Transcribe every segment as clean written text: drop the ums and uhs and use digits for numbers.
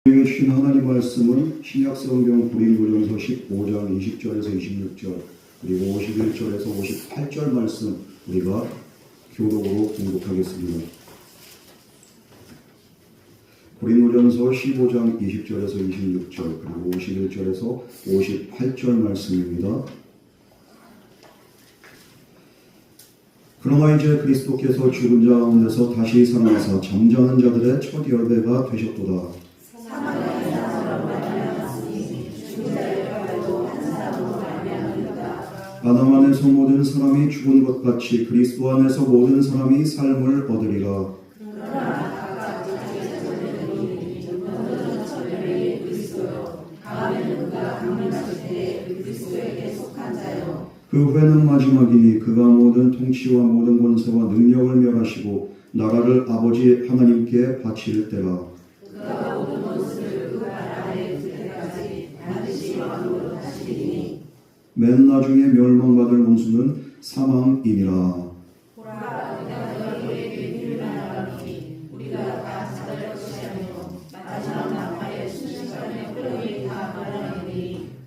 우리에게 주신 하나님 말씀은 신약성경 고린도전서 15장 20절에서 26절 그리고 51절에서 58절 말씀 우리가 교독으로 공독하겠습니다. 고린도전서 15장 20절에서 26절 그리고 51절에서 58절 말씀입니다. 그러나 이제 그리스도께서 죽은 자 가운데서 다시 살아나사 잠자는 자들의 첫 열배가 되셨도다. 아담 안에서 모든 사람이 죽은 것 같이 그리스도 안에서 모든 사람이 삶을 얻으리라. 그 후에는 마지막이니 그가 모든 통치와 모든 권세와 능력을 멸하시고 나라를 아버지 하나님께 바칠 때라. 맨 나중에 멸망받을 원수는 사망이니라.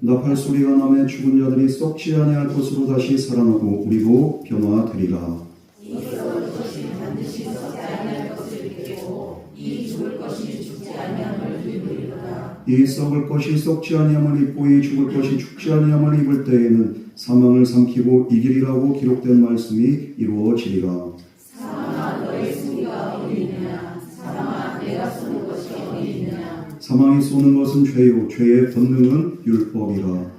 나팔 소리가 나매 죽은 자들이 썩지 아니할 것으로 다시 살아나고 우리도 변화되리라. 이 썩을 것이 썩지 아니함을 입고 이 죽을 것이 죽지 아니함을 입을 때에는 사망을 삼키고 이기리라고 기록된 말씀이 이루어지리라. 사망아 너의 승리가 어디 있느냐? 사망아 내가 쏘는 것이 어디 있느냐? 사망이 쏘는 것은 죄요 죄의 권능은 율법이라.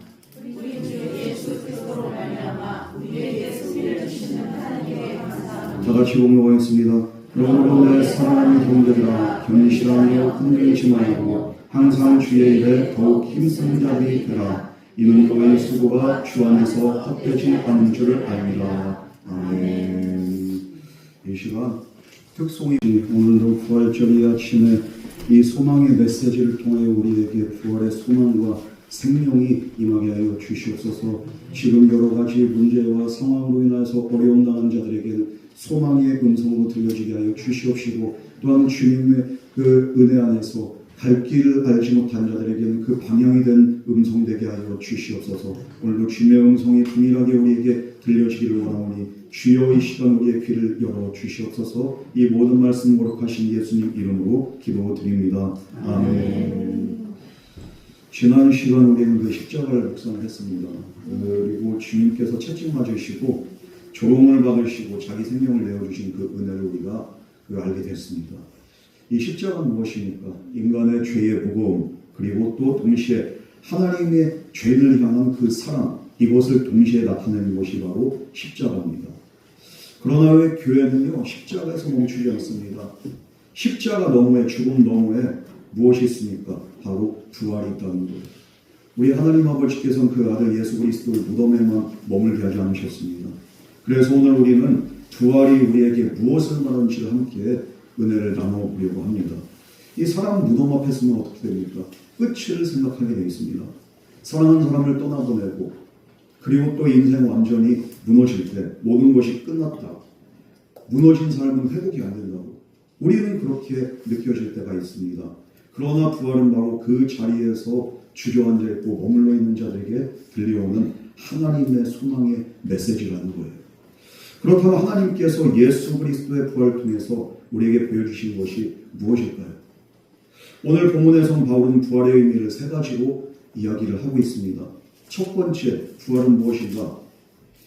우리 주 예수 그리스도로 말미암아 우리에게 승리를 주시는 하나님께 감사합니다. 다 같이 공독하겠습니다. 그러므로 내 사랑하는 형제들아 견실하며 흔들리지 말고 항상 주의 일에 더욱 힘쓰는 자들이 되라. 이는 너의 수고가 주 안에서 헛되지 않는 줄을 알리라. 아멘. 이 시간 특송이 오늘도 부활절이 아침에 이 소망의 메시지를 통하여 우리에게 부활의 소망과 생명이 임하게 하여 주시옵소서. 지금 여러 가지 문제와 상황으로 인해서 어려움 당한 자들에게는 소망의 음성으로 들려지게 하여 주시옵시고 또한 주님의 그 은혜 안에서 갈 길을 알지 못한 자들에게는 그 방향이 된 음성 되게 하여 주시옵소서. 오늘도 주님의 음성이 분일하게 우리에게 들려지기를 원하오니 주여 이 시간 우리의 귀를 열어 주시옵소서. 이 모든 말씀 거룩하신 예수님 이름으로 기도드립니다. 아멘. 지난 시간 우리는 그 십자가를 묵상했습니다. 그리고 주님께서 채찍 맞으시고 조롱을 받으시고 자기 생명을 내어주신 그 은혜를 우리가 알게 됐습니다. 이 십자가는 무엇입니까? 인간의 죄의 무거움 그리고 또 동시에 하나님의 죄를 향한 그 사랑 이것을 동시에 나타내는 것이 바로 십자가입니다. 그러나 왜 교회는요 십자가에서 멈추지 않습니다. 십자가 너머에 죽음 너머에 무엇이 있습니까? 바로 부활이 있다는 거예요. 우리 하나님 아버지께서는 그 아들 예수 그리스도를 무덤에만 머물게 하지 않으셨습니다. 그래서 오늘 우리는 부활이 우리에게 무엇을 말하는지를 함께 은혜를 나눠보려고 합니다. 이 사람 무덤 앞에 서면 어떻게 됩니까? 끝을 생각하게 되어 있습니다. 사랑하는 사람을 떠나보내고 그리고 또 인생 완전히 무너질 때 모든 것이 끝났다. 무너진 삶은 회복이 안 된다고. 우리는 그렇게 느껴질 때가 있습니다. 그러나 부활은 바로 그 자리에서 주저앉아 있고 머물러 있는 자들에게 들려오는 하나님의 소망의 메시지라는 거예요. 그렇다면 하나님께서 예수 그리스도의 부활을 통해서 우리에게 보여주신 것이 무엇일까요? 오늘 본문에선 바울은 부활의 의미를 세 가지로 이야기를 하고 있습니다. 첫 번째, 부활은 무엇인가?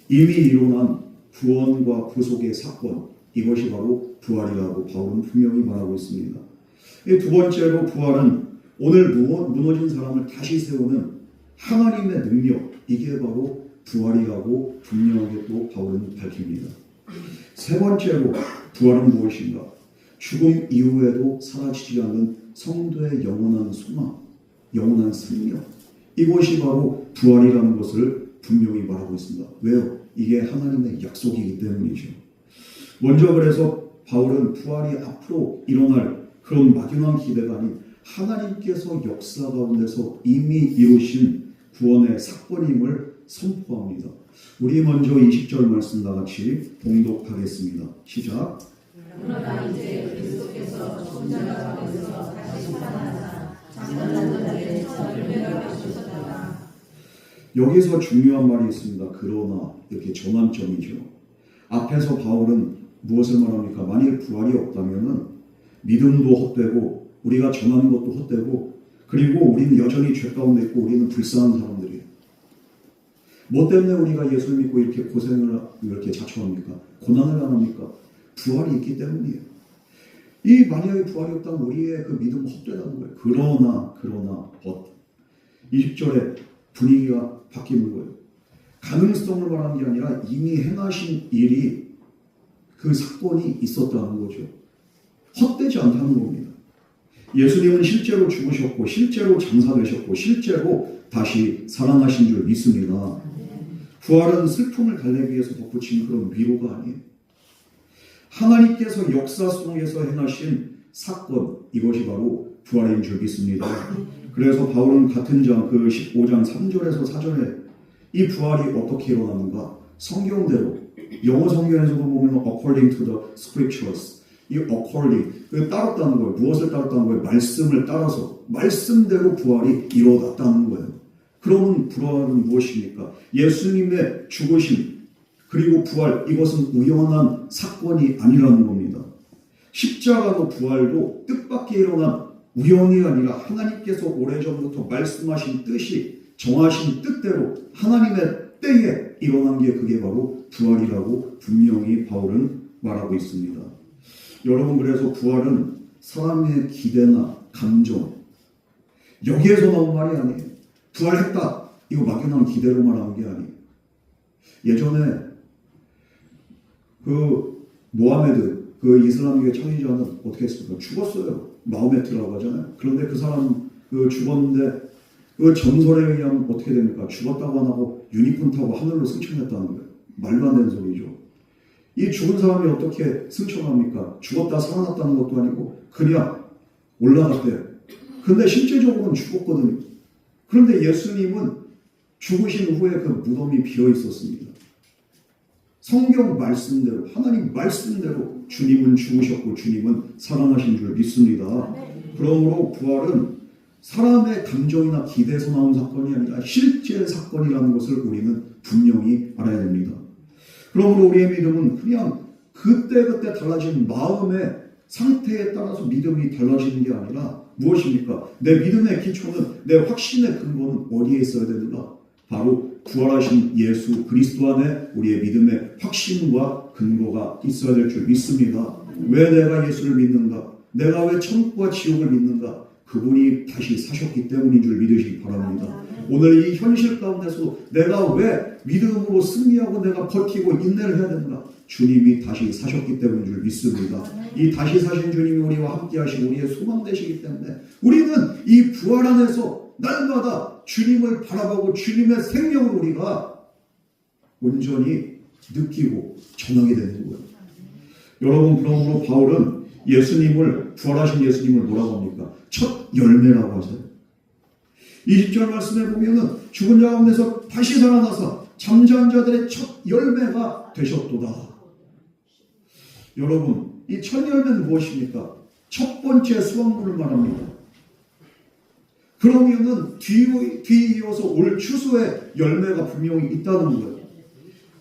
이미 일어난 구원과 구속의 사건, 이것이 바로 부활이라고 바울은 분명히 말하고 있습니다. 두 번째로 부활은 오늘 무너진 사람을 다시 세우는 하나님의 능력, 이게 바로 부활이라고 분명하게 또 바울은 밝힙니다. 세 번째로 부활은 무엇인가? 죽음 이후에도 사라지지 않는 성도의 영원한 소망, 영원한 생명. 이것이 바로 부활이라는 것을 분명히 말하고 있습니다. 왜요? 이게 하나님의 약속이기 때문이죠. 먼저 그래서 바울은 부활이 앞으로 일어날 그런 막연한 기대가 아닌 하나님께서 역사 가운데서 이미 이루신 구원의 사건임을 선포합니다. 우리 먼저 20절 말씀 다같이 봉독하겠습니다. 시작. 그러나 이제 그리스도께서 죽은 자 가운데서 다시 살아나사 여기서 중요한 말이 있습니다. 그러나 이렇게 전환점이죠. 앞에서 바울은 무엇을 말합니까? 만일 부활이 없다면 믿음도 헛되고 우리가 전하는 것도 헛되고 그리고 우리는 여전히 죄 가운데 있고 우리는 불쌍한 사람들이에요. 뭐 때문에 우리가 예수를 믿고 이렇게 고생을 이렇게 자초합니까? 고난을 당합니까? 부활이 있기 때문이에요. 이 만약에 부활이 없다면 우리의 그 믿음은 헛되다는 거예요. 그러나 헛. 20절에 분위기가 바뀌는 거예요. 가능성을 말하는 게 아니라 이미 행하신 일이 그 사건이 있었다는 거죠. 헛되지 않다는 겁니다. 예수님은 실제로 죽으셨고 실제로 장사되셨고 실제로 다시 살아나신 줄 믿습니다. 부활은 슬픔을 달래기 위해서 덧붙인 그런 위로가 아니에요. 하나님께서 역사 속에서 행하신 사건, 이것이 바로 부활인 줄 믿습니다. 그래서 바울은 같은 장 그 15장 3절에서 4절에 이 부활이 어떻게 일어나는가? 성경대로, 영어 성경에서도 보면 according to the scriptures, 이 according, 따랐다는 거예요. 무엇을 따랐다는 거예요? 말씀을 따라서 말씀대로 부활이 일어났다는 거예요. 그러면 부활은 무엇입니까? 예수님의 죽으심 그리고 부활, 이것은 우연한 사건이 아니라는 겁니다. 십자가도 부활도 뜻밖의 일어난 우연이 아니라 하나님께서 오래전부터 말씀하신 뜻이 정하신 뜻대로 하나님의 때에 일어난 게 그게 바로 부활이라고 분명히 바울은 말하고 있습니다. 여러분, 그래서 부활은 사람의 기대나 감정 여기에서 나온 말이 아니에요. 부활했다 이거 막연한 기대로 말하는 게 아니에요. 예전에 그 모하메드 그 이슬람계 창시자는 어떻게 했습니까? 죽었어요. 마호메트라고 하잖아요. 그런데 그 사람 그 죽었는데 그 전설에 의하면 어떻게 됩니까? 죽었다고 안 하고 유니콘 타고 하늘로 승천했다는 거예요. 말도 안 되는 소리죠. 이 죽은 사람이 어떻게 승천합니까? 죽었다 살아났다는 것도 아니고 그냥 올라갔대요. 근데 실제적으로는 죽었거든요. 그런데 예수님은 죽으신 후에 그 무덤이 비어 있었습니다. 성경 말씀대로, 하나님 말씀대로 주님은 죽으셨고 주님은 살아나신 줄 믿습니다. 그러므로 부활은 사람의 감정이나 기대에서 나온 사건이 아니라 실제 사건이라는 것을 우리는 분명히 알아야 됩니다. 그러므로 우리의 믿음은 그냥 그때그때 달라진 마음의 상태에 따라서 믿음이 달라지는 게 아니라 무엇입니까? 내 믿음의 기초는, 내 확신의 근거는 어디에 있어야 되는가? 바로 부활하신 예수 그리스도 안에 우리의 믿음의 확신과 근거가 있어야 될 줄 믿습니다. 왜 내가 예수를 믿는가? 내가 왜 천국과 지옥을 믿는가? 그분이 다시 사셨기 때문인 줄 믿으시기 바랍니다. 오늘 이 현실 가운데서 내가 왜 믿음으로 승리하고 내가 버티고 인내를 해야 되는가? 주님이 다시 사셨기 때문인 줄 믿습니다. 이 다시 사신 주님이 우리와 함께 하시고 우리의 소망 되시기 때문에 우리는 이 부활 안에서 날마다 주님을 바라보고 주님의 생명을 우리가 온전히 느끼고 전하게 되는 거예요. 여러분, 그러므로 바울은 예수님을, 부활하신 예수님을 뭐라고 합니까? 첫 열매라고 하세요. 20절 말씀에 보면은 죽은 자 가운데서 다시 살아나사 잠자는 자들의 첫 열매가 되셨도다. 여러분, 이 첫 열매는 무엇입니까? 첫 번째 수확물을 말합니다. 그러면은 뒤이어서 올 추수의 열매가 분명히 있다는 거예요.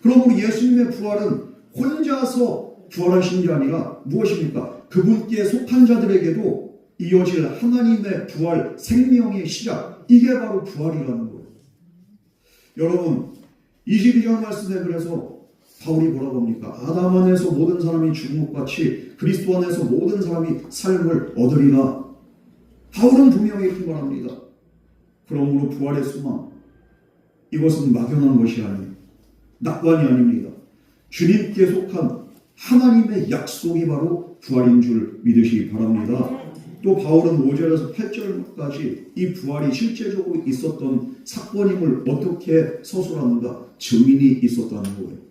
그러므로 예수님의 부활은 혼자서 부활하신 게 아니라 무엇입니까? 그분께 속한 자들에게도 이어질 하나님의 부활, 생명의 시작, 이게 바로 부활이라는 거예요. 여러분, 22절 말씀에 그래서 바울이 뭐라고 합니까? 아담 안에서 모든 사람이 죽은 것 같이 그리스도 안에서 모든 사람이 삶을 얻으리라. 바울은 분명히 이렇게 말합니다. 그러므로 부활의 소망, 이것은 막연한 것이 아니에요. 낙관이 아닙니다. 주님께 속한 하나님의 약속이 바로 부활인 줄 믿으시기 바랍니다. 또 바울은 5절에서 8절까지 이 부활이 실제적으로 있었던 사건임을 어떻게 서술하는가? 증인이 있었다는 거예요.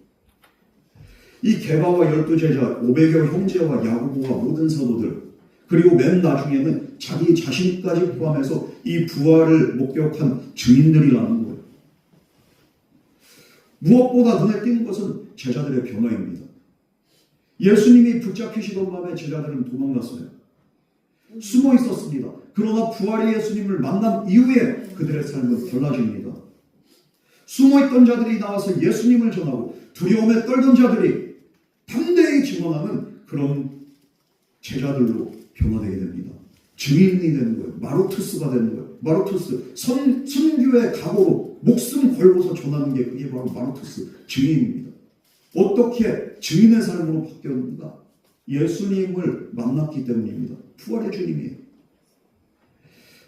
이 게바와 12제자, 500여 형제와 야고보와 모든 사도들, 그리고 맨 나중에는 자기 자신까지 포함해서 이 부활을 목격한 증인들이라는 거예요. 무엇보다 눈에 띄는 것은 제자들의 변화입니다. 예수님이 붙잡히시던 밤에 제자들은 도망갔어요. 숨어 있었습니다. 그러나 부활의 예수님을 만난 이후에 그들의 삶은 달라집니다. 숨어있던 자들이 나와서 예수님을 전하고 두려움에 떨던 자들이 담대히 증언하는 그런 제자들로 변화되게 됩니다. 증인이 되는 거예요. 마르투스가 되는 거예요. 마르투스, 선교의 각오로 목숨 걸고서 전하는 게 그게 바로 마르투스, 증인입니다. 어떻게 증인의 삶으로 바뀌었는가? 예수님을 만났기 때문입니다. 부활의 주님이에요.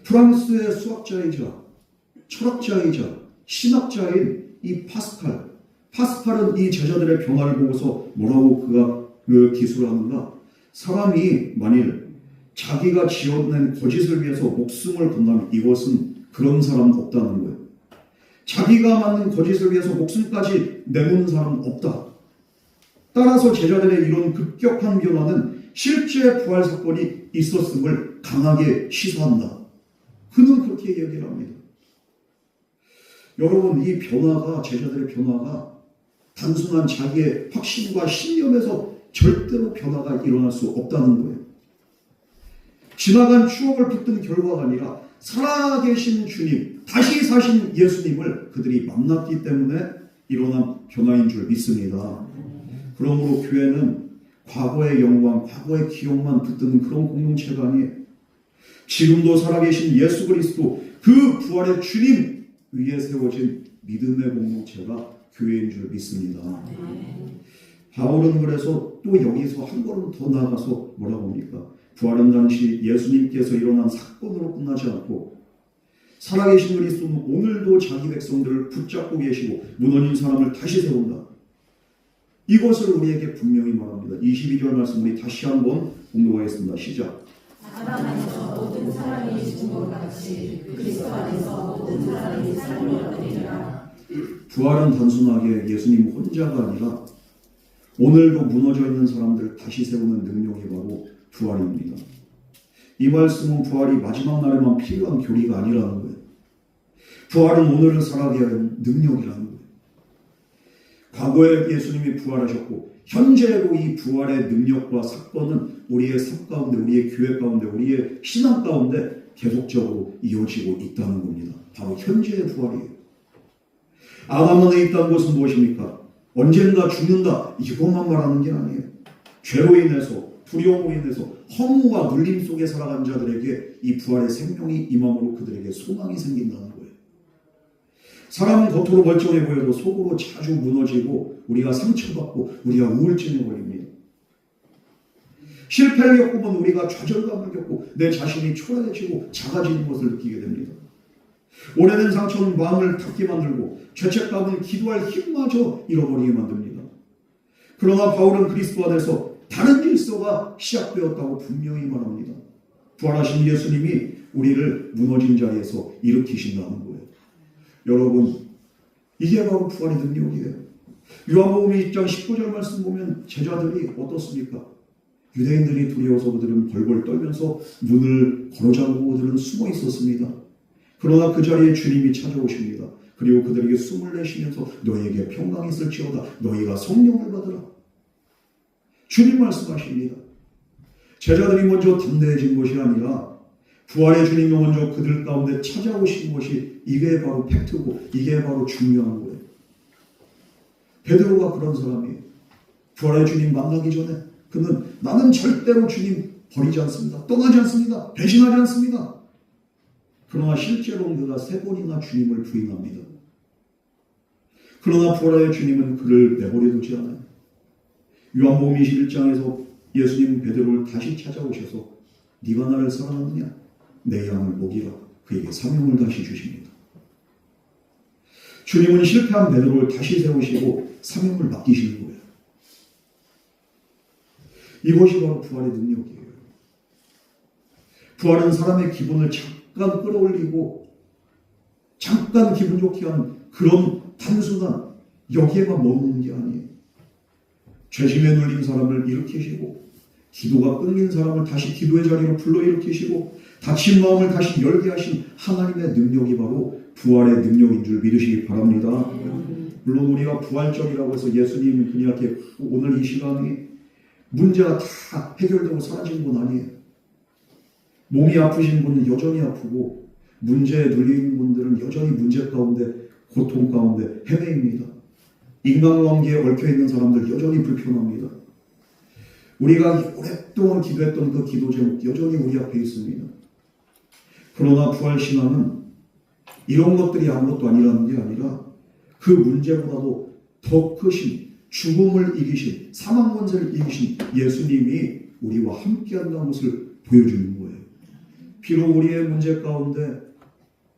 프랑스의 수학자이자 철학자이자 신학자인 이 파스칼은 이 제자들의 변화를 보고서 뭐라고 그가 기술하는가? 사람이 만일 자기가 지어낸 거짓을 위해서 목숨을 건다면 이것은 그런 사람은 없다는 거예요. 자기가 만든 거짓을 위해서 목숨까지 내놓는 사람은 없다. 따라서 제자들의 이런 급격한 변화는 실제 부활 사건이 있었음을 강하게 시사한다. 그는 그렇게 얘기를 합니다. 여러분, 이 변화가, 제자들의 변화가 단순한 자기의 확신과 신념에서 절대로 변화가 일어날 수 없다는 거예요. 지나간 추억을 붙든 결과가 아니라 살아계신 주님, 다시 사신 예수님을 그들이 만났기 때문에 일어난 변화인 줄 믿습니다. 그러므로 교회는 과거의 영광, 과거의 기억만 붙드는 그런 공동체가 아니에요. 지금도 살아계신 예수 그리스도, 그 부활의 주님 위에 세워진 믿음의 공동체가 교회인 줄 믿습니다. 바울은 그래서 또 여기서 한 걸음 더 나아가서 뭐라고 합니까? 부활은 당시 예수님께서 일어난 사건으로 끝나지 않고 살아계신 그리스도는 오늘도 자기 백성들을 붙잡고 계시고 무너진 사람을 다시 세운다. 이것을 우리에게 분명히 말합니다. 22절 말씀 우리 다시 한번 공독하겠습니다. 시작. 사람 안에서 모든 사람이 죽은 것 같이 그리스도 안에서 모든 사람이 삶을 얻으리라. 부활은 단순하게 예수님 혼자가 아니라 오늘도 무너져 있는 사람들을 다시 세우는 능력이 바로 부활입니다. 이 말씀은 부활이 마지막 날에만 필요한 교리가 아니라는 거예요. 부활은 오늘을 살아가야 하는 능력이라는 거예요. 과거에 예수님이 부활하셨고 현재로 이 부활의 능력과 사건은 우리의 삶 가운데, 우리의 교회 가운데, 우리의 신앙 가운데 계속적으로 이어지고 있다는 겁니다. 바로 현재의 부활이에요. 아담 안에 있다는 것은 무엇입니까? 언젠가 죽는다, 이것만 말하는 게 아니에요. 죄로 인해서, 두려움으로 인해서 허무와 눌림 속에 살아간 자들에게 이 부활의 생명이 임함으로 그들에게 소망이 생긴다는 거예요. 사람은 겉으로 멀쩡해 보여도 속으로 자주 무너지고 우리가 상처받고 우리가 우울증에 걸립니다. 실패를 겪으면 우리가 좌절감을 겪고 내 자신이 초라해지고 작아지는 것을 느끼게 됩니다. 오래된 상처는 마음을 닫게 만들고 죄책감은 기도할 힘마저 잃어버리게 만듭니다. 그러나 바울은 그리스도 안에서 다른 질서가 시작되었다고 분명히 말합니다. 부활하신 예수님이 우리를 무너진 자리에서 일으키신다는 거예요. 여러분, 이게 바로 부활의 능력이에요. 요한복음 1장 19절 말씀 보면 제자들이 어떻습니까? 유대인들이 두려워서 그들은 벌벌 떨면서 문을 걸어잠그고 그들은 숨어 있었습니다. 그러나 그 자리에 주님이 찾아오십니다. 그리고 그들에게 숨을 내쉬면서 너희에게 평강이 있을지어다. 너희가 성령을 받으라. 주님 말씀하십니다. 제자들이 먼저 담대해진 것이 아니라 부활의 주님이 먼저 그들 가운데 찾아오신 것이 이게 바로 팩트고 이게 바로 중요한 거예요. 베드로가 그런 사람이에요. 부활의 주님 만나기 전에 그는 나는 절대로 주님 버리지 않습니다. 떠나지 않습니다. 배신하지 않습니다. 그러나 실제로 그가 3번이나 주님을 부인합니다. 그러나 부활의 주님은 그를 내버려 두지 않아요. 요한복음 21장에서 예수님 베드로를 다시 찾아오셔서 네가 나를 사랑하느냐? 내 양을 먹이라. 그에게 사명을 다시 주십니다. 주님은 실패한 베드로를 다시 세우시고 사명을 맡기시는 거예요. 이것이 바로 부활의 능력이에요. 부활은 사람의 기분을 잠깐 끌어올리고 잠깐 기분 좋게 하는 그런 단순한 여기에만 머무는 게 아니에요. 죄짐에 눌린 사람을 일으키시고 기도가 끊긴 사람을 다시 기도의 자리로 불러일으키시고 다친 마음을 다시 열게 하신 하나님의 능력이 바로 부활의 능력인 줄 믿으시기 바랍니다. 물론 우리가 부활절이라고 해서 예수님이 그냥 이렇게 오늘 이 시간이 문제가 다 해결되고 사라진 건 아니에요. 몸이 아프신 분은 여전히 아프고 문제에 눌린 분들은 여전히 문제 가운데 고통 가운데 헤매입니다. 인간관계에 얽혀있는 사람들 여전히 불편합니다. 우리가 오랫동안 기도했던 그 기도 제목 여전히 우리 앞에 있습니다. 그러나 부활신앙은 이런 것들이 아무것도 아니라는 게 아니라 그 문제보다도 더 크신 죽음을 이기신 사망 권세를 이기신 예수님이 우리와 함께한다는 것을 보여주는 거예요. 비록 우리의 문제 가운데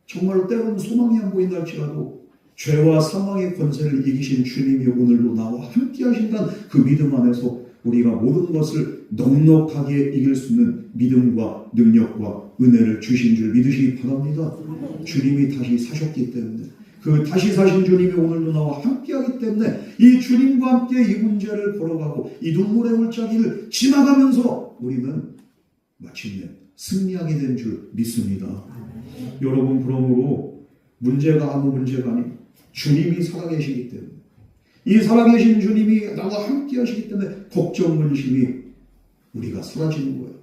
정말 때로는 소망이 안 보인다 할지라도 죄와 사망의 권세를 이기신 주님이 오늘도 나와 함께 하신다는 그 믿음 안에서 우리가 모든 것을 넉넉하게 이길 수 있는 믿음과 능력과 은혜를 주신 줄 믿으시기 바랍니다. 주님이 다시 사셨기 때문에 그 다시 사신 주님이 오늘도 나와 함께 하기 때문에 이 주님과 함께 이 문제를 걸어가고 이 눈물의 올짜기를 지나가면서 우리는 마침내 승리하게 된 줄 믿습니다. 여러분, 그러므로 문제가 아무 문제가 아닌 주님이 살아계시기 때문에 이 살아계신 주님이 나와 함께 하시기 때문에 걱정, 근심이 우리가 사라지는 거예요.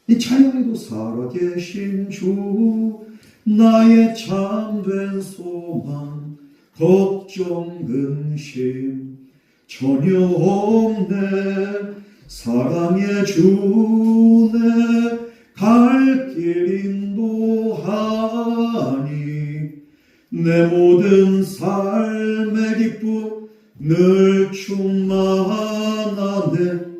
이 찬양에도 살아계신 주 나의 참된 소망 걱정, 근심 전혀 없네 사랑의 주네 갈 길 인도하니 내 모든 삶의 기쁨 늘 충만하네.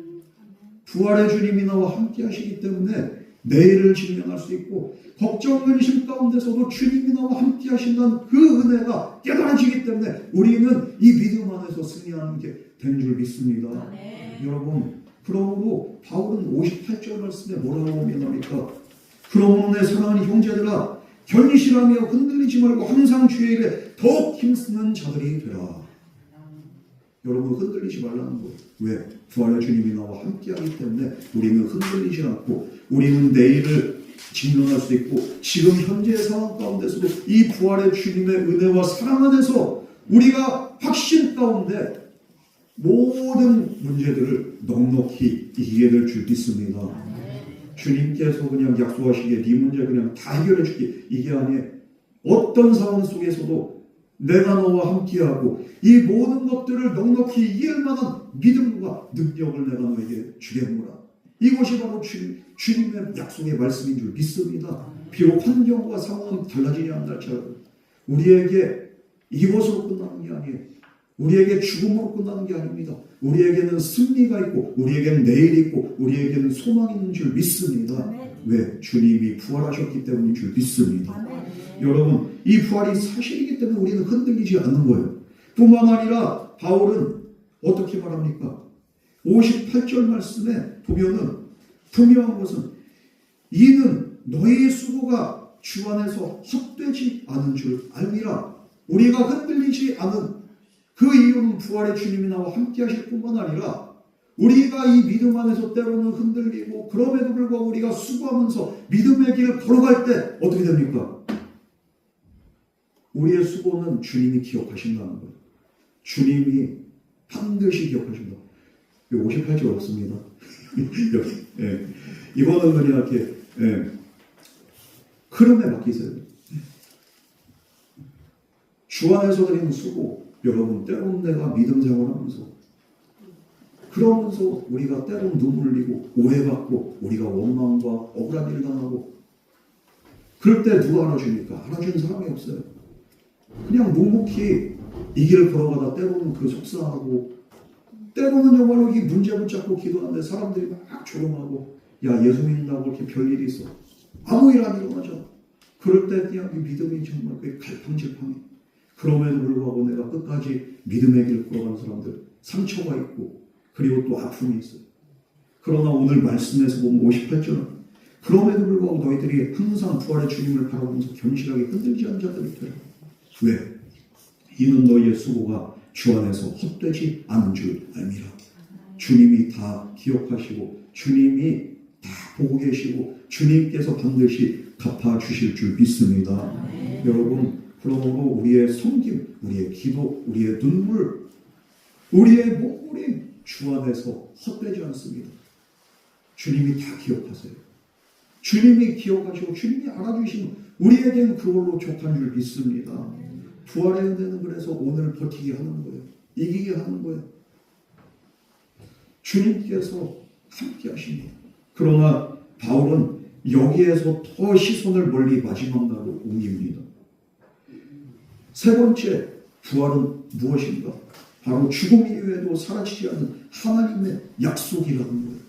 부활의 주님이 나와 함께 하시기 때문에 내일을 직면할 수 있고 걱정, 근심 가운데서도 주님이 나와 함께 하신다는 그 은혜가 깨달아지기 때문에 우리는 이 믿음 안에서 승리하는 게 된 줄 믿습니다. 여러분, 그러므로 바울은 58절 말씀에 뭐라고 명합니까? 그러므로 내 사랑하는 형제들아 견실하며 흔들리지 말고 항상 주의 일에 더욱 힘쓰는 자들이 되라. 여러분, 흔들리지 말라는 거예요. 왜? 부활의 주님이 나와 함께하기 때문에 우리는 흔들리지 않고 우리는 내일을 직면할 수 있고 지금 현재의 상황 가운데서도 이 부활의 주님의 은혜와 사랑 안에서 우리가 확신 가운데 모든 문제들을 넉넉히 이기게 될 줄 믿습니다. 주님께서 그냥 약속하시기에 네 문제 그냥 다 해결해 줄게 이게 아니에요. 어떤 상황 속에서도 내가 너와 함께하고 이 모든 것들을 넉넉히 이길 만한 믿음과 능력을 내가 너에게 주겠노라. 이것이 바로 주님의 약속의 말씀인 줄 믿습니다. 비록 환경과 상황은 달라지지 않는다 할지라도 우리에게 이것으로 끝나는 게 아니에요. 우리에게 죽음으로 끝나는 게 아닙니다. 우리에게는 승리가 있고 우리에게는 내일이 있고 우리에게는 소망이 있는 줄 믿습니다. 왜? 주님이 부활하셨기 때문인 줄 믿습니다. 여러분, 이 부활이 사실이기 때문에 우리는 흔들리지 않는 거예요. 뿐만 아니라 바울은 어떻게 말합니까? 58절 말씀에 보면은 분명한 것은 이는 너희의 수고가 주 안에서 헛되지 않은 줄 알미라. 우리가 흔들리지 않은 그 이유는 부활의 주님이 나와 함께 하실 뿐만 아니라 우리가 이 믿음 안에서 때로는 흔들리고 그럼에도 불구하고 우리가 수고하면서 믿음의 길을 걸어갈 때 어떻게 됩니까? 우리의 수고는 주님이 기억하신다는 거예요. 주님이 반드시 기억하신다. 58절 없습니다. 여기, 예. 이거는 그냥 이렇게 흐름에 맡기세요. 주 안에서 드리는 수고, 여러분 때로는 내가 믿음 생활하면서 그러면서 우리가 때로는 눈물 흘리고 오해받고 우리가 원망과 억울한 일 당하고 그럴 때 누가 알아줍니까? 알아주는 사람이 없어요. 그냥 묵묵히 이 길을 걸어가다 때로는 그 속상하고 때로는 정말로 이 문제 붙잡고 기도하는데 사람들이 막 조롱하고 야 예수 믿는다고 이렇게 별일이 있어. 아무 일 안 일어나죠. 그럴 때 그냥 이 믿음이 정말 갈팡질팡해. 그럼에도 불구하고 내가 끝까지 믿음의 길을 걸어가는 사람들 상처가 있고 그리고 또 아픔이 있어요. 그러나 오늘 말씀에서 보면 58절은 그럼에도 불구하고 너희들이 항상 부활의 주님을 바라보면서 견실하게 흔들지 않은 자들이 되라. 왜? 이는 너희의 수고가 주 안에서 헛되지 않은 줄 알미라. 주님이 다 기억하시고 주님이 다 보고 계시고 주님께서 반드시 갚아주실 줄 믿습니다. 여러분, 그러므로 우리의 섬김, 우리의 기도, 우리의 눈물, 우리의 목부림 주 안에서 헛되지 않습니다. 주님이 다 기억하세요. 주님이 기억하시고 주님이 알아주시면 우리에게는 그걸로 족한 줄 믿습니다. 부활의 은혜는 그래서 오늘 버티게 하는 거예요. 이기게 하는 거예요. 주님께서 함께 하십니다. 그러나 바울은 여기에서 더 시선을 멀리 마지막 날로 옮깁니다. 세 번째, 부활은 무엇인가? 바로 죽음 이후에도 사라지지 않는 하나님의 약속이라는 거예요.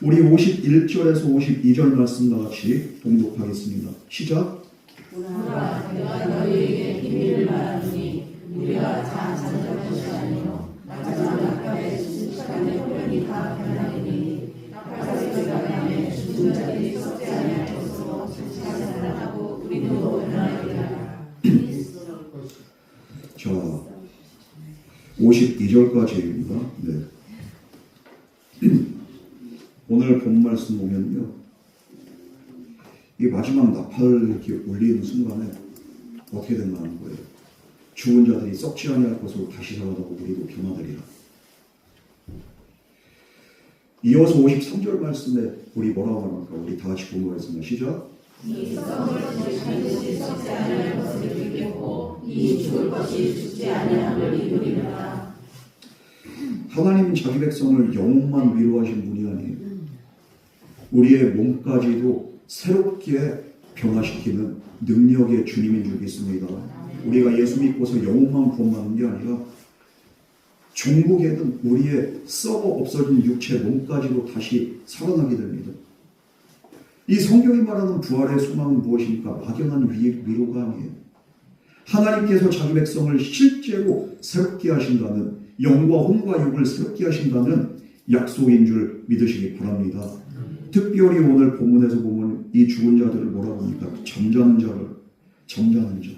우리 51절에서 52절 말씀 같이 봉독하겠습니다. 시작. 보라, 내가 너희에게 비밀을 말하노니 우리가 다 잠잠할 것이 아니요 마지막 낙합에 순식간에 호련히 다 변하리니 낙합의 시간에 죽은 자들이 썩지 아니할 것으로 즉시 살아나고 우리도 변하리라. 자, 52절까지입니다. 네. 오늘 본 말씀 보면요, 이 마지막 나팔을 이렇게 울리는 순간에 어떻게 된다는 거예요? 죽은 자들이 썩지 아니할 것으로 다시 살아나고 우리도 변화되리라. 이어서 53절 말씀에 우리 뭐라고 말합니까? 우리 다 같이 공부하겠습니다. 시작. 이 썩을 것이 반드시 썩지 아니할 것을 이루겠고 이 죽을 것이 죽지 아니함을 이루리라. 하나님은 자기 백성을 영혼만 위로하신 분이 아니에요. 우리의 몸까지도 새롭게 변화시키는 능력의 주님인 줄 믿습니다. 우리가 예수 믿고서 영혼만 구원받는 게 아니라 종국에는 우리의 썩어 없어진 육체 몸까지도 다시 살아나게 됩니다. 이 성경이 말하는 부활의 소망은 무엇입니까? 막연한 위로가 아니에요. 하나님께서 자기 백성을 실제로 새롭게 하신다는, 영과 혼과 육을 새롭게 하신다는 약속인 줄 믿으시기 바랍니다. 특별히 오늘 본문에서 보면 이 죽은 자들을 뭐라고 합니까? 잠자는 자.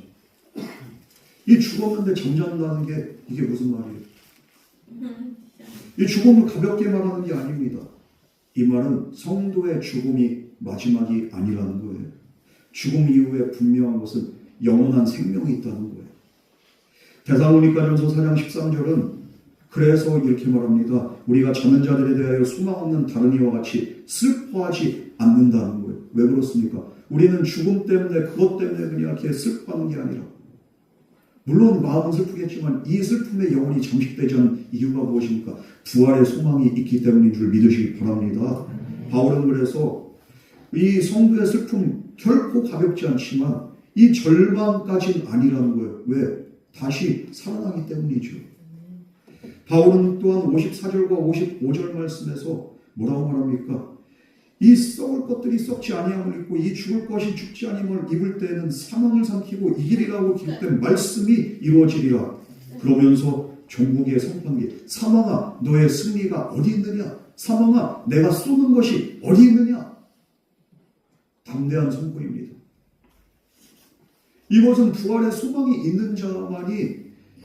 이 죽었는데 잠잔다는 게 이게 무슨 말이에요? 이 죽음을 가볍게 말하는 게 아닙니다. 이 말은 성도의 죽음이 마지막이 아니라는 거예요. 죽음 이후에 분명한 것은 영원한 생명이 있다는 거예요. 데살로니가전서 4장 13절은 그래서 이렇게 말합니다. 우리가 자는 자들에 대하여 소망 없는 다른 이와 같이 슬퍼하지 않는다는 거예요. 왜 그렇습니까? 우리는 죽음 때문에, 그것 때문에 그냥 이렇게 슬퍼하는 게 아니라, 물론 마음은 슬프겠지만 이 슬픔의 영혼이 잠식되지 않은 이유가 무엇입니까? 부활의 소망이 있기 때문인 줄 믿으시기 바랍니다. 바울은 그래서 이 성도의 슬픔 결코 가볍지 않지만 이 절망까지는 아니라는 거예요. 왜? 다시 살아나기 때문이죠. 바울은 또한 54절과 55절 말씀에서 뭐라고 말합니까? 이 썩을 것들이 썩지 아니함을 입고 이 죽을 것이 죽지 아니함을 입을 때에는 사망을 삼키고 이기리라고 기록된 말씀이 이루어지리라. 그러면서 종국의 선판기, 사망아 너의 승리가 어디 있느냐? 사망아 내가 쏘는 것이 어디 있느냐? 담대한 선포입니다. 이것은 부활의 소망이 있는 자만이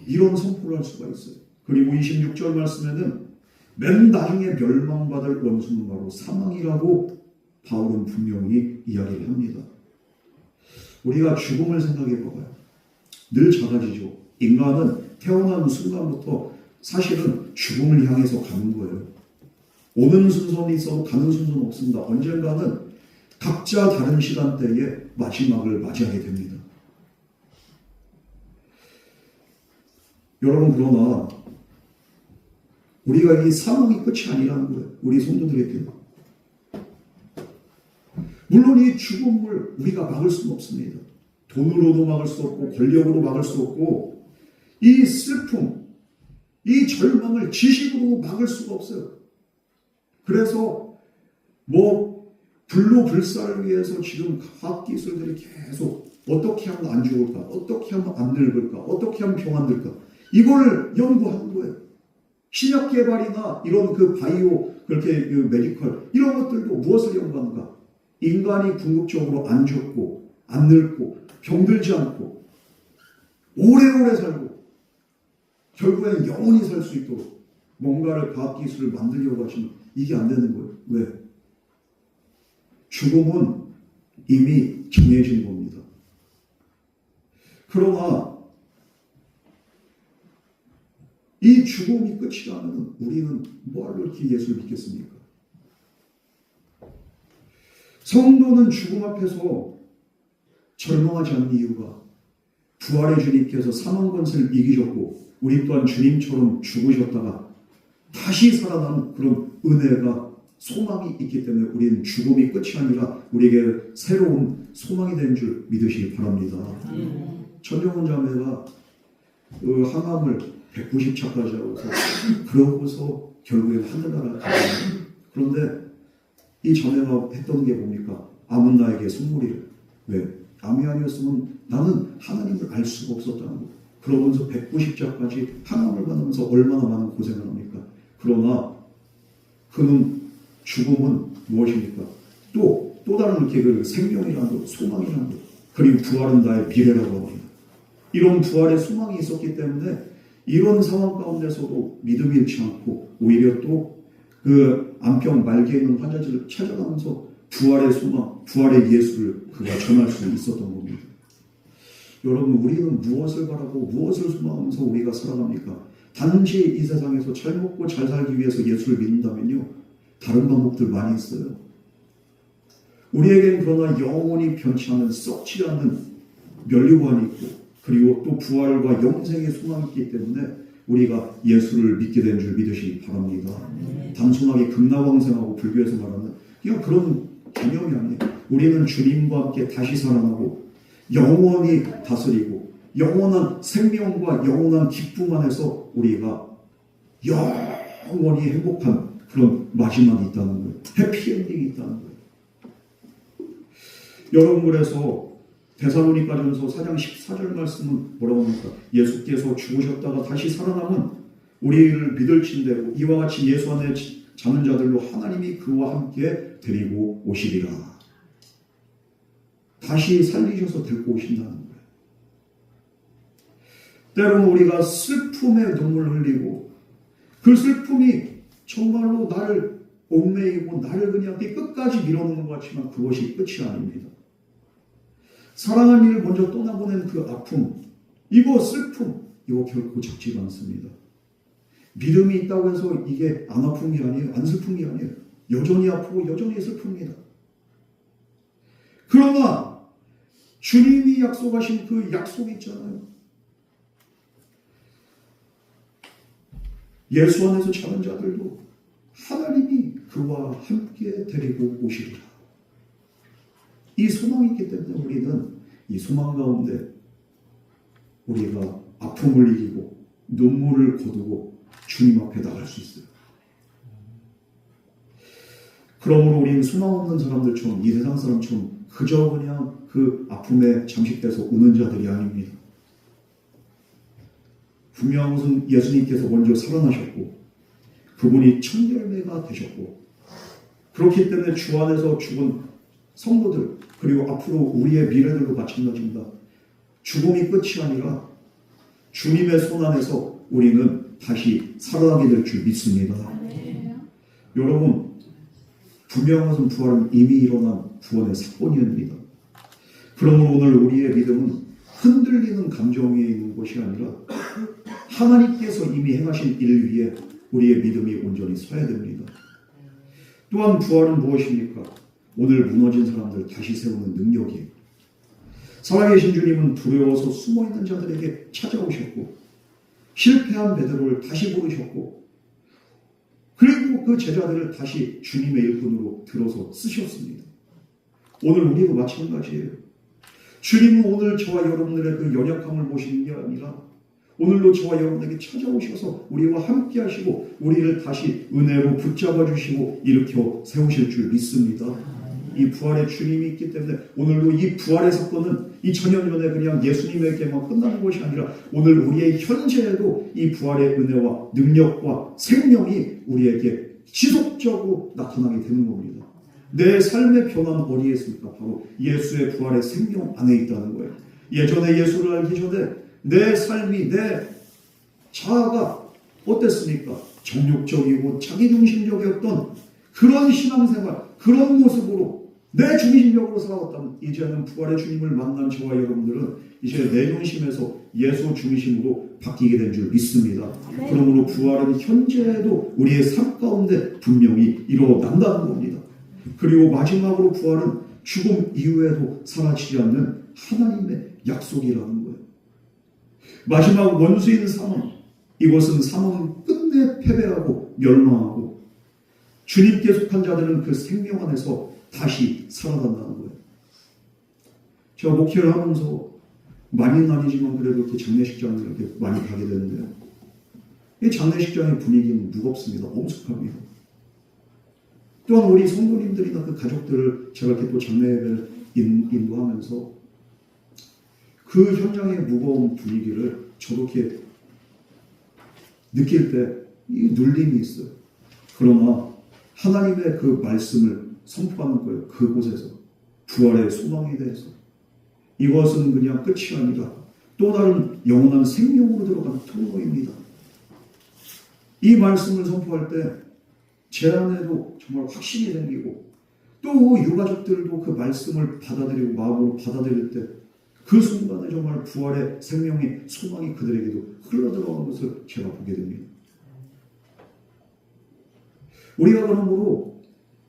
이런 선포를 할 수가 있어요. 그리고 26절 말씀에는 맨 나중에 멸망받을 원수는 바로 사망이라고 바울은 분명히 이야기를 합니다. 우리가 죽음을 생각해 봐봐요. 늘 작아지죠. 인간은 태어나는 순간부터 사실은 죽음을 향해서 가는 거예요. 오는 순서는 있어도 가는 순서는 없습니다. 언젠가는 각자 다른 시간대에 마지막을 맞이하게 됩니다. 여러분, 그러나 우리가 이 사망이 끝이 아니라는 거예요. 우리 성도들에게는. 물론 이 죽음을 우리가 막을 수는 없습니다. 돈으로도 막을 수 없고 권력으로 막을 수 없고 이 슬픔, 이 절망을 지식으로 막을 수가 없어요. 그래서 불로불사를 위해서 지금 과학기술들이 계속 어떻게 하면 안 죽을까, 어떻게 하면 안 늙을까, 어떻게 하면 병 안 들까, 이걸 연구하는 거예요. 신약 개발이나 이런 그 바이오, 그렇게 그 메디컬, 이런 것들도 무엇을 연구하는가? 인간이 궁극적으로 안 죽고, 안 늙고, 병들지 않고, 오래오래 살고, 결국에는 영원히 살 수 있도록 뭔가를 과학기술을 만들려고 하시면 이게 안 되는 거예요. 왜? 죽음은 이미 정해진 겁니다. 그러나 이 죽음이 끝이라면 우리는 뭐하러 이렇게 예수를 믿겠습니까? 성도는 죽음 앞에서 절망하지 않는 이유가 부활의 주님께서 사망 권세를 이기셨고 우리 또한 주님처럼 죽으셨다가 다시 살아나는 그런 은혜가 소망이 있기 때문에 우리는 죽음이 끝이 아니라 우리에게 새로운 소망이 된 줄 믿으시기 바랍니다. 천정훈 자매가 그 항암을 190차까지 하고서 그러고서 결국에 하늘나라를 가요. 그런데 이 자매가 했던 게 뭡니까? 암은 나에게 선물이래. 왜? 암이 아니었으면 나는 하나님을 알 수가 없었다는 거. 그러면서 190차까지 항암을 받으면서 얼마나 많은 고생을 합니까? 그러나 그는 죽음은 무엇입니까? 또 다른 그 생명이라는 것, 소망이라는 것, 그리고 부활은 나의 미래라고 합니다. 이런 부활의 소망이 있었기 때문에 이런 상황 가운데서도 믿음이 잃지 않고 오히려 또 그 암병 말기에 있는 환자들을 찾아가면서 부활의 소망, 부활의 예수를 그가 전할 수 있었던 겁니다. 여러분, 우리는 무엇을 바라고 무엇을 소망하면서 우리가 살아갑니까? 단지 이 세상에서 잘 먹고 잘 살기 위해서 예수를 믿는다면요, 다른 방법들 많이 있어요. 우리에겐 그러나 영원히 변치 않은 썩지 않는 면류관이 있고 그리고 또 부활과 영생의 소망이 있기 때문에 우리가 예수를 믿게 된 줄 믿으시기 바랍니다. 단순하게 극락왕생하고 불교에서 말하는 그냥 그런 개념이 아니에요. 우리는 주님과 함께 다시 살아나고 영원히 다스리고 영원한 생명과 영원한 기쁨 안에서 우리가 영원히 행복한 그런 마지막이 있다는 거예요. 해피엔딩이 있다는 거예요. 여러분, 그래서 데살로니가전서 4장 14절 말씀은 뭐라고 합니까? 예수께서 죽으셨다가 다시 살아남은 우리를 믿을진대로 이와 같이 예수 안에 자는 자들로 하나님이 그와 함께 데리고 오시리라. 다시 살리셔서 데리고 오신다는 거예요. 때로는 우리가 슬픔의 눈물을 흘리고 그 슬픔이 정말로 나를 얽매이고 나를 그냥 끝까지 밀어넣는 것 같지만 그것이 끝이 아닙니다. 사랑하는 이를 먼저 떠나보낸 그 아픔, 이거 슬픔, 이거 결코 작지가 않습니다. 믿음이 있다고 해서 이게 안 아픈 게 아니에요. 안 슬픈 게 아니에요. 여전히 아프고 여전히 슬픕니다. 그러나 주님이 약속하신 그 약속이 있잖아요. 예수 안에서 자는 자들도 하나님이 그와 함께 데리고 오시리라. 이 소망이 있기 때문에 우리는 이 소망 가운데 우리가 아픔을 이기고 눈물을 거두고 주님 앞에 나갈 수 있어요. 그러므로 우리는 소망 없는 사람들처럼 이 세상 사람처럼 그저 그냥 그 아픔에 잠식돼서 우는 자들이 아닙니다. 분명한 것은 예수님께서 먼저 살아나셨고 그분이 첫 열매가 되셨고 그렇기 때문에 주 안에서 죽은 성도들 그리고 앞으로 우리의 미래들도 마찬가지입니다. 죽음이 끝이 아니라 주님의 손 안에서 우리는 다시 살아나게 될 줄 믿습니다. 여러분, 분명한 것은 부활은 이미 일어난 구원의 사건입니다. 그러므로 오늘 우리의 믿음은 흔들리는 감정 위에 있는 것이 아니라 하나님께서 이미 행하신 일 위에 우리의 믿음이 온전히 서야 됩니다. 또한 부활은 무엇입니까? 오늘 무너진 사람들 다시 세우는 능력이에요. 살아계신 주님은 두려워서 숨어있는 자들에게 찾아오셨고 실패한 베드로를 다시 부르셨고 그리고 그 제자들을 다시 주님의 일꾼으로 들어서 쓰셨습니다. 오늘 우리도 마찬가지예요. 주님은 오늘 저와 여러분들의 그 연약함을 보시는 게 아니라 오늘도 저와 여러분에게 찾아오셔서 우리와 함께 하시고 우리를 다시 은혜로 붙잡아 주시고 일으켜 세우실 줄 믿습니다. 이 부활의 주님이 있기 때문에 오늘도 이 부활의 사건은 2000년 전에 그냥 예수님에게만 끝나는 것이 아니라 오늘 우리의 현재에도 이 부활의 은혜와 능력과 생명이 우리에게 지속적으로 나타나게 되는 겁니다. 내 삶의 변화는 어디에 있습니까? 바로 예수의 부활의 생명 안에 있다는 거예요. 예전에 예수를 알기 전에 내 삶이 내 자아가 어땠습니까? 정욕적이고 자기중심적이었던 그런 신앙생활, 그런 모습으로 내 중심적으로 살아왔다면 이제는 부활의 주님을 만난 저와 여러분들은 이제 내 중심에서 예수 중심으로 바뀌게 된 줄 믿습니다. 그러므로 부활은 현재에도 우리의 삶 가운데 분명히 일어난다는 겁니다. 그리고 마지막으로 부활은 죽음 이후에도 사라지지 않는 하나님의 약속이라는 거예요. 마지막 원수인 사망, 이곳은 사망은 끝내 패배하고 멸망하고 주님께 속한 자들은 그 생명 안에서 다시 살아간다는 거예요. 제가 목회를 하면서 많이는 아니지만 그래도 이렇게 장례식장을 이렇게 많이 가게 되는데요. 이 장례식장의 분위기는 무겁습니다. 엄숙합니다. 또한 우리 성도님들이나 그 가족들을 제가 이렇게 또 장례를 인도하면서 그 현장의 무거운 분위기를 저도 이렇게 느낄 때 이 눌림이 있어요. 그러나 하나님의 그 말씀을 선포하는 거예요. 그곳에서 부활의 소망에 대해서 이것은 그냥 끝이 아니라 또 다른 영원한 생명으로 들어가는 통로입니다. 이 말씀을 선포할 때 제 안에도 정말 확신이 생기고 또 유가족들도 그 말씀을 받아들이고 마음으로 받아들일 때 그 순간에 정말 부활의 생명의 소망이 그들에게도 흘러들어가는 것을 제가 보게 됩니다. 우리가 그러므로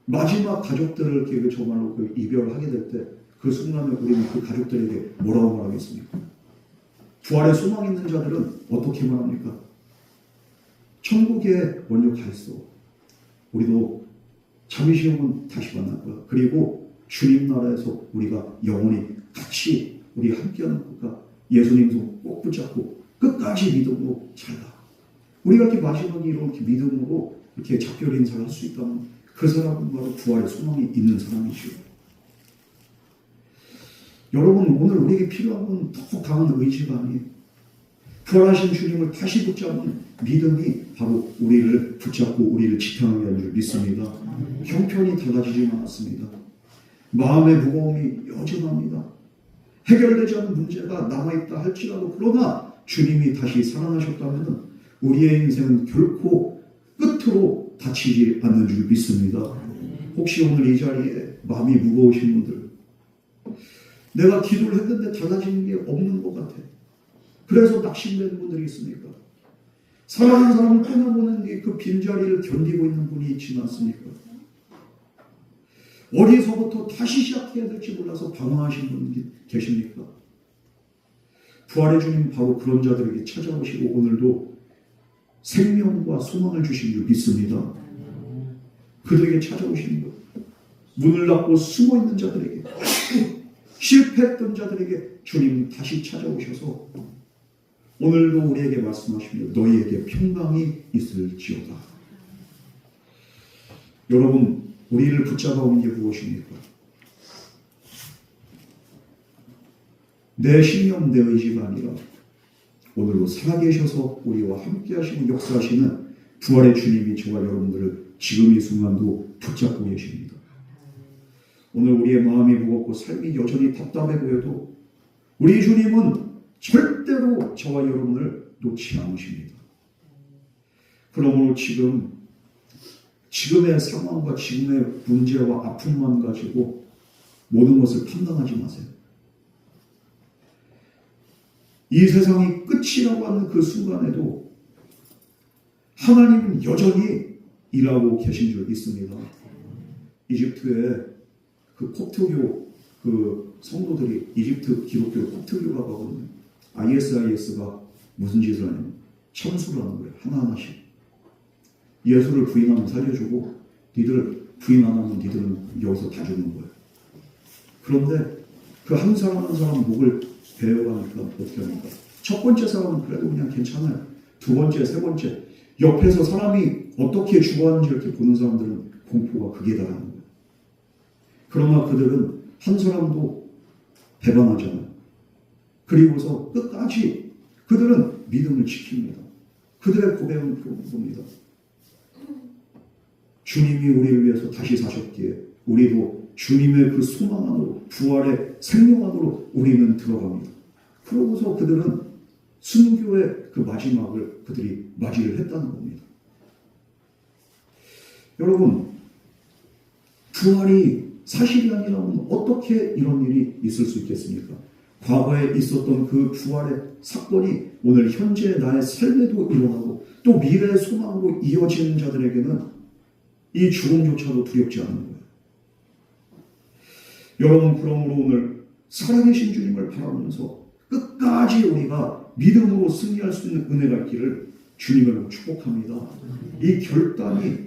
마지막 가족들을 이렇게 정말로 그 이별하게 될 때 그 순간에 우리는 그 가족들에게 뭐라고 말하겠습니까? 부활의 소망 있는 자들은 어떻게 말합니까? 천국에 먼저 가 있어. 우리도 잠시 후면 다시 만날 거야. 그리고 주님 나라에서 우리가 영원히 같이 우리 함께하는 것과 예수님 손 꼭 붙잡고 끝까지 믿음으로 살다. 우리가 이렇게 마지막에 이렇게 믿음으로 이렇게 작별 인사를 할 수 있다면 그 사람은 바로 부활의 소망이 있는 사람이죠. 여러분, 오늘 우리에게 필요한 건 더 강한 의지가 아니에요. 부활하신 주님을 다시 붙잡는 믿음이 바로 우리를 붙잡고 우리를 지탱하게 하는 줄 믿습니다. 형편이 달라지지는 않았습니다. 마음의 무거움이 여전합니다. 해결되지 않은 문제가 남아있다 할지라도 그러나 주님이 다시 살아나셨다면 우리의 인생은 결코 끝으로 다치지 않는 줄 믿습니다. 혹시 오늘 이 자리에 마음이 무거우신 분들, 내가 기도를 했는데 달라지는 게 없는 것 같아. 그래서 낙심되는 분들이 있습니까? 사랑하는 사람을 떠나보는 그 빈자리를 견디고 있는 분이 있지 않습니까? 어디서부터 다시 시작해야 될지 몰라서 방황하신 분이 계십니까? 부활의 주님 바로 그런 자들에게 찾아오시고 오늘도 생명과 소망을 주신 줄 믿습니다. 그들에게 찾아오시는 것, 문을 닫고 숨어있는 자들에게, 실패했던 자들에게 주님 다시 찾아오셔서 오늘도 우리에게 말씀하시며 너희에게 평강이 있을지어다. 여러분, 우리를 붙잡아온 게 무엇입니까? 내 신념, 내 의지가 아니라 오늘도 살아계셔서 우리와 함께 하시고 역사하시는 부활의 주님이 저와 여러분들을 지금 이 순간도 붙잡고 계십니다. 오늘 우리의 마음이 무겁고 삶이 여전히 답답해 보여도 우리 주님은 절대로 저와 여러분을 놓지 않으십니다. 그러므로 지금의 상황과 지금의 문제와 아픔만 가지고 모든 것을 판단하지 마세요. 이 세상이 끝이라고 하는 그 순간에도 하나님은 여전히 일하고 계신 줄 믿습니다. 이집트의 그 콥트교 그 성도들이 이집트 기독교 콥트교라고 하거든요. ISIS가 무슨 짓을 하냐면 참수를 하는 거예요. 하나하나씩. 예수를 부인하면 살려주고 니들 부인 안 하면 니들은 여기서 다 죽는 거예요. 그런데 그 한 사람 한 사람 목을 베어가니까 어떻게 합니까? 첫 번째 사람은 그래도 그냥 괜찮아요. 두 번째, 세 번째 옆에서 사람이 어떻게 죽어가는지 이렇게 보는 사람들은 공포가 극에 달하는 거예요. 그러나 그들은 한 사람도 배반하잖아요. 그리고서 끝까지 그들은 믿음을 지킵니다. 그들의 고백은 그겁니다. 주님이 우리를 위해서 다시 사셨기에 우리도 주님의 그 소망 안으로 부활의 생명 안으로 우리는 들어갑니다. 그러고서 그들은 순교의 그 마지막을 그들이 맞이를 했다는 겁니다. 여러분, 부활이 사실이 아니라면 어떻게 이런 일이 있을 수 있겠습니까? 과거에 있었던 그 부활의 사건이 오늘 현재 나의 삶에도 일어나고 또 미래의 소망으로 이어지는 자들에게는 이 죽음조차도 두렵지 않은 거예요. 여러분, 그러므로 오늘 살아계신 주님을 바라보면서 끝까지 우리가 믿음으로 승리할 수 있는 은혜가 있기를 주님으로 축복합니다. 이 결단이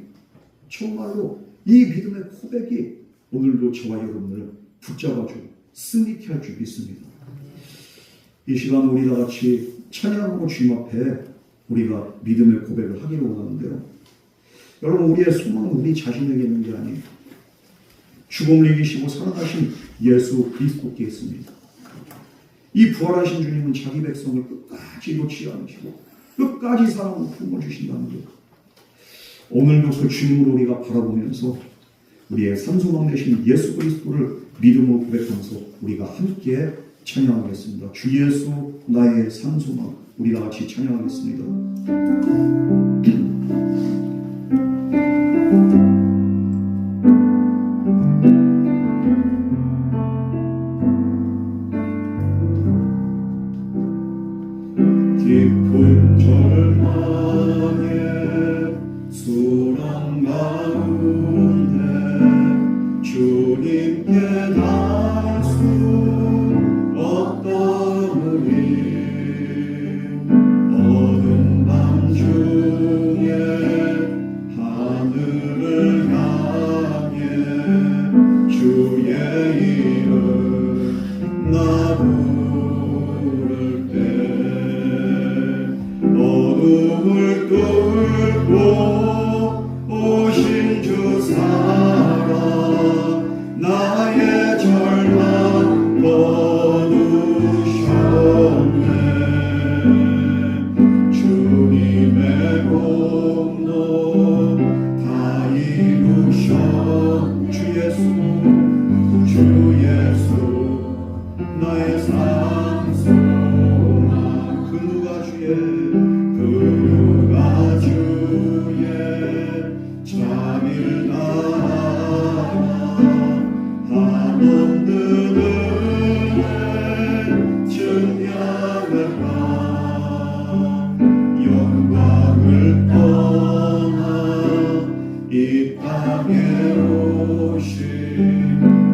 정말로 이 믿음의 고백이 오늘도 저와 여러분을 붙잡아주고 승리케 할 줄 믿습니다. 이 시간 우리 다 같이 찬양하고 주님 앞에 우리가 믿음의 고백을 하기를 원하는데요. 여러분, 우리의 소망은 우리 자신에게 있는 게 아니에요. 죽음을 이기시고 살아나신 예수 그리스도께 있습니다. 이 부활하신 주님은 자기 백성을 끝까지 놓지 않으시고 끝까지 사랑으로 품어주신다는 것. 오늘도 그 주님을 우리가 바라보면서 우리의 산소망 되신 예수 그리스도를 믿음으로 고백하면서 우리가 함께 찬양하겠습니다. 주 예수 나의 산소망, 우리 다 같이 찬양하겠습니다. 깊은 절망에 수렁 가운데 주님께 닿을 수 없던 우리 어두운 밤 중에 하늘을 향해 주의 이름 나 부를 때 어둠을 뚫고 오신 주 사랑 나의 절망 거두셨네. 주님의 공로 다 이루셨 주 예수 나의 산소망 그 누가 주의 잠일 나라 한없는 은혜 증량할까 영광을 떠나 이 땅에 오신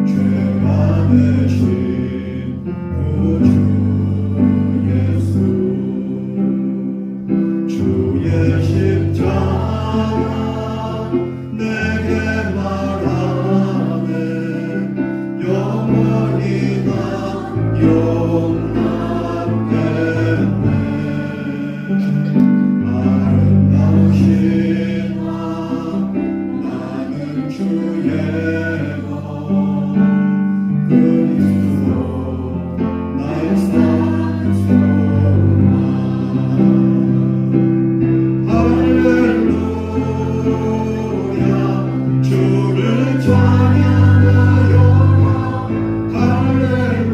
죄가 되신 구주 예수 주의 십자가 내게 말하네 영원히 나 용납했네. 아름다우신 나 나는 주의 것 그리스도 나의 산소망 할렐루야 주를 찬양하여라 할렐루야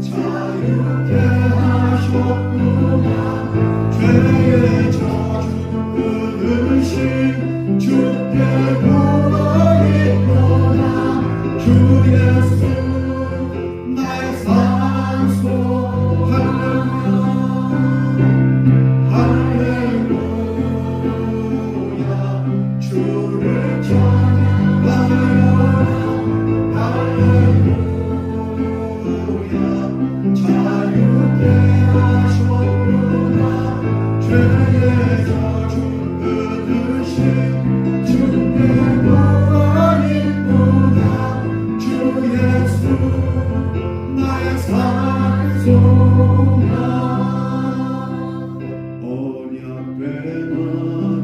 자유케 하셨구나 죄의 저주 끊으신 주께 구원이구나 주 예수 나의 산소 할렐루야 주를 찬양하여라 할렐루야 자유케 하셨구나 죄의 저주 끊으신 주께 구원이구나 주 예수 나의 산소망 언약된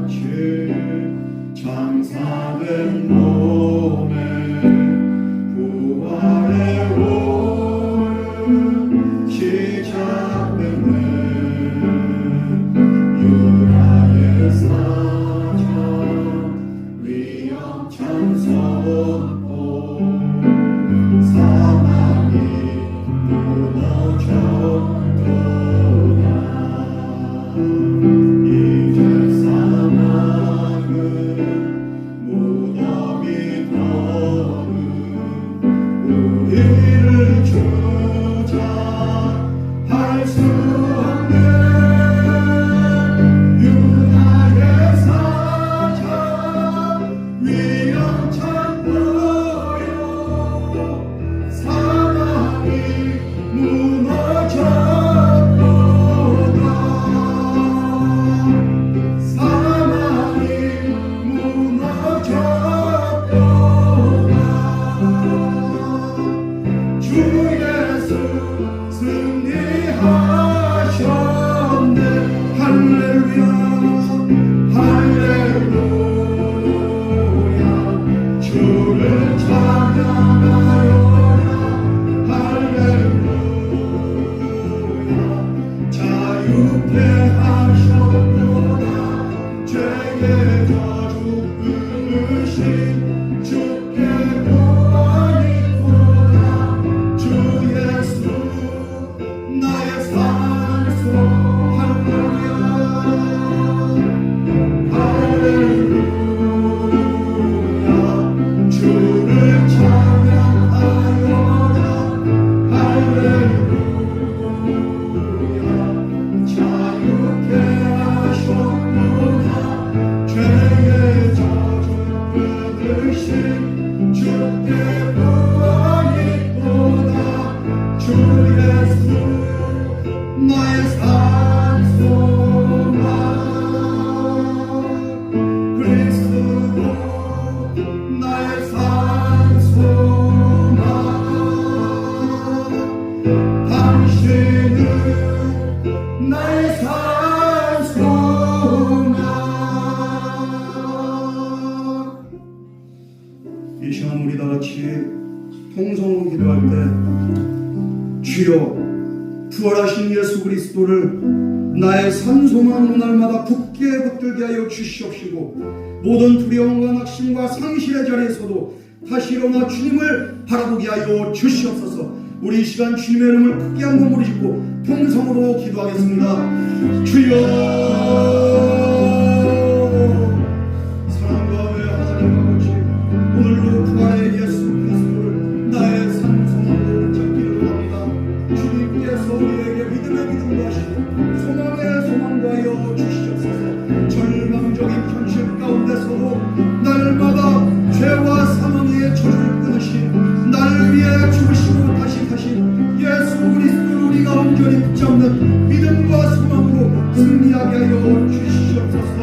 아침 장사된 몸에 부활의 오름 시작됐네. 유다의 사자 위엄찬 선포 사망이 무너졌던 주 예수 승리하셨네. 할렐루야 할렐루야 주를 찬양하여라. 할렐루야 자유케 하셨구나. 죄의 저주 끊으신 주께 구원이 있구나. 주 예수 나의 산소. 할렐루야 할렐루야 주를 찬양하여라. 할렐루야 자유케 하셨구나. 죄의 저주 끊으신 주께 구원이 있구나. 주 예수 나의 산소만 그리스도 나의 산소만 당신은 나의 산소만. 이 시간 우리 다 같이 통성으로 기도할 때 주여 부활하신 예수 그리스도를 나의 산소만으로 날마다 굳게 붙들게 하여 주시옵시고 모든 두려움과 낙심과 상실의 자리에서도 다시 일어나 주님을 바라보게 하여 주시옵소서. 우리 이 시간 주님의 이름을 크게 한번 부르시고 통성으로 기도하겠습니다. 주여 사랑과 의 하나님 아버지 오늘도 부활의 예수 그리스도를 나의 산소만으로 잡기를 원합니다. 주님께서 우리에게 믿음의 믿음도 하시고 소망의 소망도 하여 주시옵소서. 절망적인 현실 가운데서도 날마다 죄와 사망의 저주를 끊으신 나를 위해 죽으시고 다시 가신 예수 그리스도를 우리가 온전히 붙잡는 믿음과 소망으로 승리하게 하여 주시옵소서.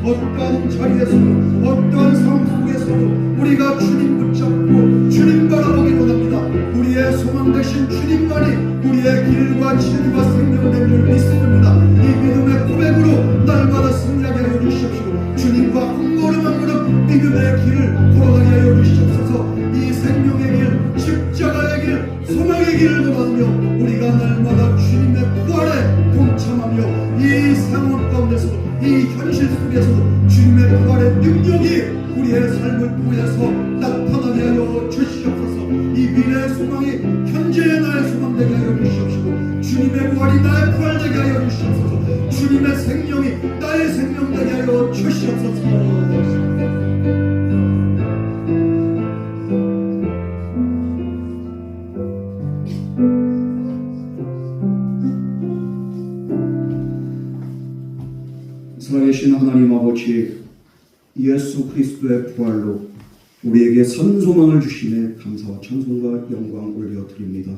어떠한 자리에서도 어떠한 상황 속에서도 우리가 주님 붙잡고 주님 바라보기 원합니다. 우리의 소망 되신 주님만이 우리의 길과 진리와 생명된 줄 믿습니다. 이 믿음의 고백으로 날마다 승리하게 하여 주시옵시고 주님과 한 걸음 한 걸음 믿음의 길을 걸어가게 하여 주시옵소서. 이 생명의 길 십자가의 길 소망의 길을 걸어가며 우리가 날마다 주님의 부활에 동참하며 이 상황 가운데서도 이 현실 속에서도 주님의 부활의 능력이 우리의 삶을 통해서 나타나게 하여 주시옵소서. 이 미래의 소망이 현재의 나의 소망 되게 하여 주시옵시고 주님의 부활이 나의 부활 되게 하여 주시옵소서. 주님의 생명이 나의 생명 되게 하여 주시옵소서. 살아계신 하나님 아버지 예수 그리스도의 부활로 우리에게 산소망을 주시네 감사와 찬송과 영광 올려드립니다.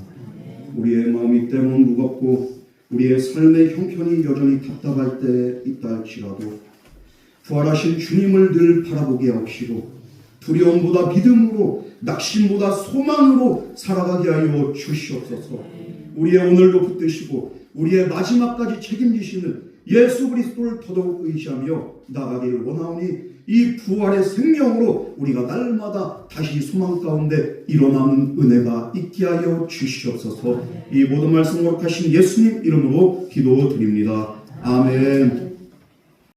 우리의 마음이 때로는 무겁고 우리의 삶의 형편이 여전히 답답할 때 있다 할지라도 부활하신 주님을 늘 바라보게 하옵시고 두려움보다 믿음으로 낙심보다 소망으로 살아가게 하여 주시옵소서. 우리의 오늘도 붙드시고 우리의 마지막까지 책임지시는 예수 그리스도를 더더욱 의지하며 나가기를 원하오니 이 부활의 생명으로 우리가 날마다 다시 소망 가운데 일어나는 은혜가 있게 하여 주시옵소서. 이 모든 말씀 거룩하신 예수님 이름으로 기도드립니다. 아멘.